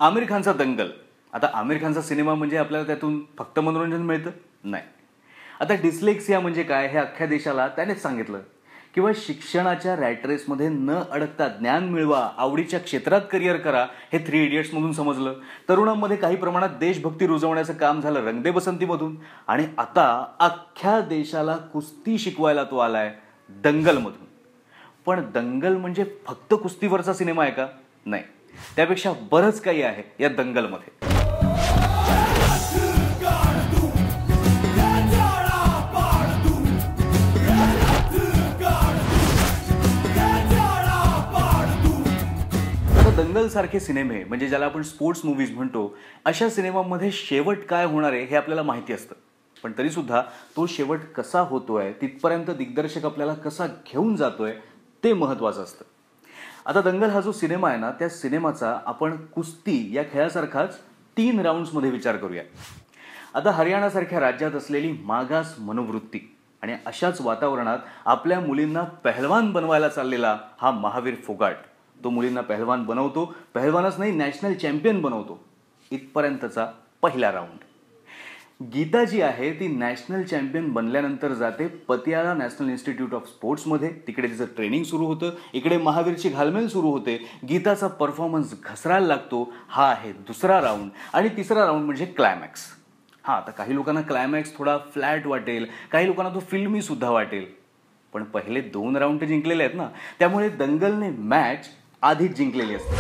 आमिर खानचा दंगल. आता आमिर खानचा सिनेमा म्हणजे आपल्याला त्यातून फक्त मनोरंजन मिळतं? नाही. आता डिस्लेक्सिया म्हणजे काय हे अख्ख्या देशाला त्यानेच सांगितलं. किंवा शिक्षणाच्या रॅट रेसमध्ये न अडकता ज्ञान मिळवा, आवडीच्या क्षेत्रात करिअर करा, हे 3 इडियट्समधून समजलं. तरुणांमध्ये काही प्रमाणात देशभक्ती रुजवण्याचं काम झालं रंग दे बसंतीमधून. आणि आता अख्ख्या देशाला कुस्ती शिकवायला तो आलाय दंगलमधून. पण दंगल म्हणजे फक्त कुस्तीवरचा सिनेमा आहे का? नाही, त्यापेक्षा बरंच काही आहे या दंगलमध्ये. दंगल सारखे सिनेमे म्हणजे ज्याला आपण स्पोर्ट्स मूव्हीज म्हणतो, अशा सिनेमांमध्ये शेवट काय होणार आहे हे आपल्याला माहिती असतं. पण तरी सुद्धा तो शेवट कसा होतोय, तिथपर्यंत दिग्दर्शक आपल्याला कसा घेऊन जातोय ते महत्वाचं असतं. आता दंगल हा जो सिनेमा आहे ना, त्या सिनेमाचा आपण कुस्ती या खेळासारखाच 3 राऊंड्समध्ये विचार करूया. आता हरियाणासारख्या राज्यात असलेली मागास मनोवृत्ती आणि अशाच वातावरणात आपल्या मुलींना पहलवान बनवायला चाललेला हा महावीर फोगाट. तो मुलींना पहलवान बनवतो, पहलवानच नाही नॅशनल चॅम्पियन बनवतो. इथपर्यंतचा पहिला राऊंड. गीता जी आहे ती नॅशनल चॅम्पियन बनल्यानंतर जाते पतियाळा नॅशनल इन्स्टिट्यूट ऑफ स्पोर्ट्समध्ये. तिकडे तिचं ट्रेनिंग सुरू होतं. इकडे महावीरची घालमेल सुरू होते. गीताचा परफॉर्मन्स घसरायला लागतो. हा आहे दुसरा राऊंड. आणि तिसरा राऊंड म्हणजे क्लायमॅक्स. हां, आता काही लोकांना क्लायमॅक्स थोडा फ्लॅट वाटेल, काही लोकांना तो फिल्मी सुद्धा वाटेल. पण पहिले 2 राऊंड जिंकलेले आहेत ना, त्यामुळे दंगलने मॅच आधीच जिंकलेली असते.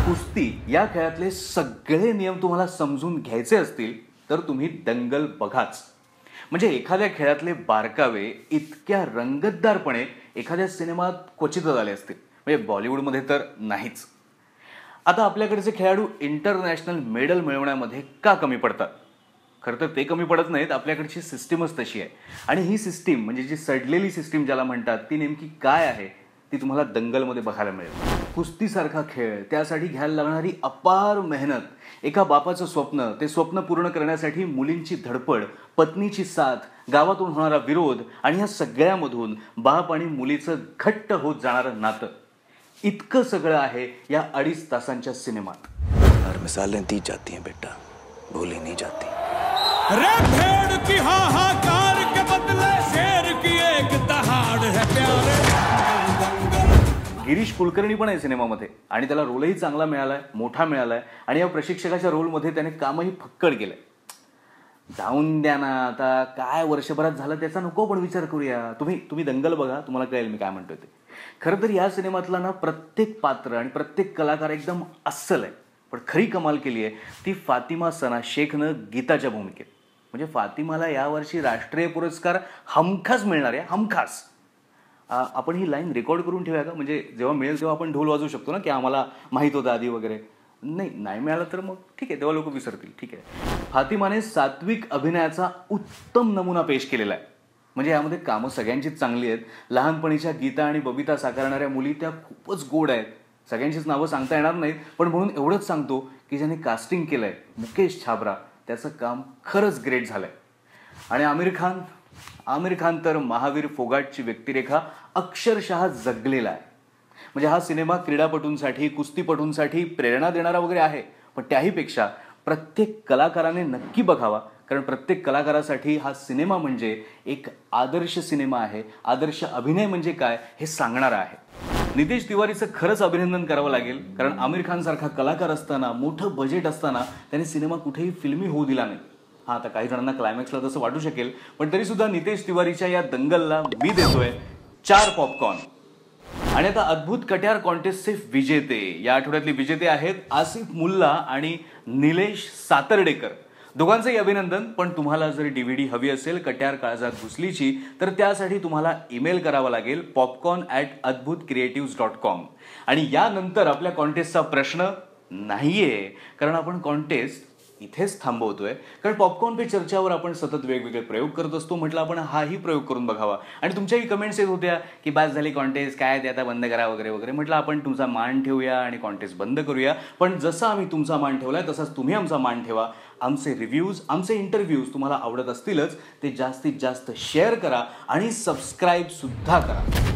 कुस्ती या खेळातले सगळे नियम तुम्हाला समजून घ्यायचे असतील तर तुम्ही दंगल बघाच. म्हणजे एखाद्या खेळातले बारकावे इतक्या रंगतदारपणे एखाद्या सिनेमात क्वचितच आले असतील. म्हणजे बॉलिवूडमध्ये तर नाहीच. आता आपल्याकडचे खेळाडू इंटरनॅशनल मेडल मिळवण्यामध्ये का कमी पडतात? खरं तर ते कमी पडत नाहीत, आपल्याकडची सिस्टीमच तशी आहे. आणि ही सिस्टीम म्हणजे जी सडलेली सिस्टीम ज्याला म्हणतात, ती नेमकी काय आहे ती तुम्हाला दंगलमध्ये बघायला मिळेल. कुस्तीसारखा खेळ, त्यासाठी घ्यायला लागणारी अपार मेहनत, एका बापाचं स्वप्न, ते स्वप्न पूर्ण करण्यासाठी मुलींची धडपड, पत्नीची साथ, गावातून होणारा विरोध आणि या सगळ्यामधून बाप आणि मुलीचं घट्ट होत जाणारं नातं, इतकं सगळं आहे या 2.5 तासांच्या सिनेमात. हर मिसालें दी जाती हैं बेटा, भूली नहीं जाती. रे भेड़ की हाहाकार के बदले शेर की एक दहाड़ है प्यारे. गिरीश कुलकर्णी पण आहे सिनेमामध्ये आणि त्याला रोलही चांगला मिळालाय, मोठा मिळालाय. आणि या प्रशिक्षकाच्या रोलमध्ये त्याने कामही फक्कड केलंय. जाऊन द्या ना, आता काय वर्षभरात झालं त्याचा नको पण विचार करूया. तुम्ही दंगल बघा, तुम्हाला कळेल मी काय म्हणतोय ते. खरं तर या सिनेमातला ना प्रत्येक पात्र आणि प्रत्येक कलाकार एकदम अस्सल आहे. पण खरी कमाल केली आहे ती फातिमा सना शेखनं गीताच्या भूमिकेत. म्हणजे फातिमाला यावर्षी राष्ट्रीय पुरस्कार हमखास मिळणार आहे, हमखास. आपण ही लाईन रेकॉर्ड करून ठेवूया का? म्हणजे जेव्हा मिळेल तेव्हा आपण ढोल वाजवू शकतो ना, की आम्हाला माहीत होतं आधी वगैरे. नाही मिळालं तर मग ठीक आहे, तेव्हा लोक विसरतील. ठीक आहे. फातिमाने सात्विक अभिनयाचा उत्तम नमुना पेश केलेला आहे. म्हणजे यामध्ये कामं सगळ्यांचीच चांगली आहेत. लहानपणीच्या गीता आणि बबिता साकारणाऱ्या मुली त्या खूपच गोड आहेत. सगळ्यांचीच नावं सांगता येणार नाहीत, पण म्हणून एवढंच सांगतो की ज्याने कास्टिंग केलंय मुकेश छाबरा, त्याचं काम खरंच ग्रेट झालंय. आणि आमिर खान तर महावीर फोगाटची व्यक्तिरेखा अक्षरशः जगलेला आहे. म्हणजे हा सिनेमा क्रीडापटूंसाठी, कुस्तीपटूंसाठी प्रेरणा देणारा वगैरे आहे, पण त्याहीपेक्षा प्रत्येक कलाकाराने नक्की बघावा. कारण प्रत्येक कलाकारासाठी हा सिनेमा म्हणजे एक आदर्श सिनेमा आहे. आदर्श अभिनय म्हणजे काय हे सांगणारा आहे. नितेश तिवारीचं खरंच अभिनंदन करावं लागेल. कारण आमिर खान सारखा कलाकार असताना, मोठं बजेट असताना त्याने सिनेमा कुठेही फिल्मी होऊ दिला नाही. हा, आता काही जणांना क्लायमॅक्सला तसं वाटू शकेल, पण तरी सुद्धा नितेश तिवारीच्या या दंगलला मी देतोय 4 पॉपकॉर्न. आणि आता अद्भुत कट्यार कॉन्टेस्टचे विजेते, या आठवड्यातले विजेते आहेत आसिफ मुल्ला आणि निलेश सातर्डेकर. दोघांचंही अभिनंदन. पण तुम्हाला जर DVD हवी असेल कट्यार काळजात घुसलीची, तर त्यासाठी तुम्हाला ईमेल करावा लागेल popcorn@adbhutcreatives.com. आणि यानंतर आपल्या कॉन्टेस्टचा प्रश्न नाहीये, कारण आपण कॉन्टेस्ट इथेच थांबवतोय. कारण पॉपकॉर्न पे चर्चावर आपण सतत वेगवेगळे प्रयोग करत असतो. म्हटलं आपण हाही प्रयोग करून बघावा. आणि तुमच्याही कमेंट्स येत होत्या की बस झाली कॉन्टेस्ट, काय ते आता बंद करा वगैरे वगैरे. म्हटलं आपण तुमचा मान ठेवूया आणि कॉन्टेस्ट बंद करूया. पण जसं आम्ही तुमचा मान ठेवलाय तसाच तुम्ही आमचा मान ठेवा. आमचे रिव्ह्यूज, आमचे इंटरव्ह्यूज तुम्हाला आवडत असतीलच ते जास्तीत जास्त शेअर करा आणि सबस्क्राईब सुद्धा करा.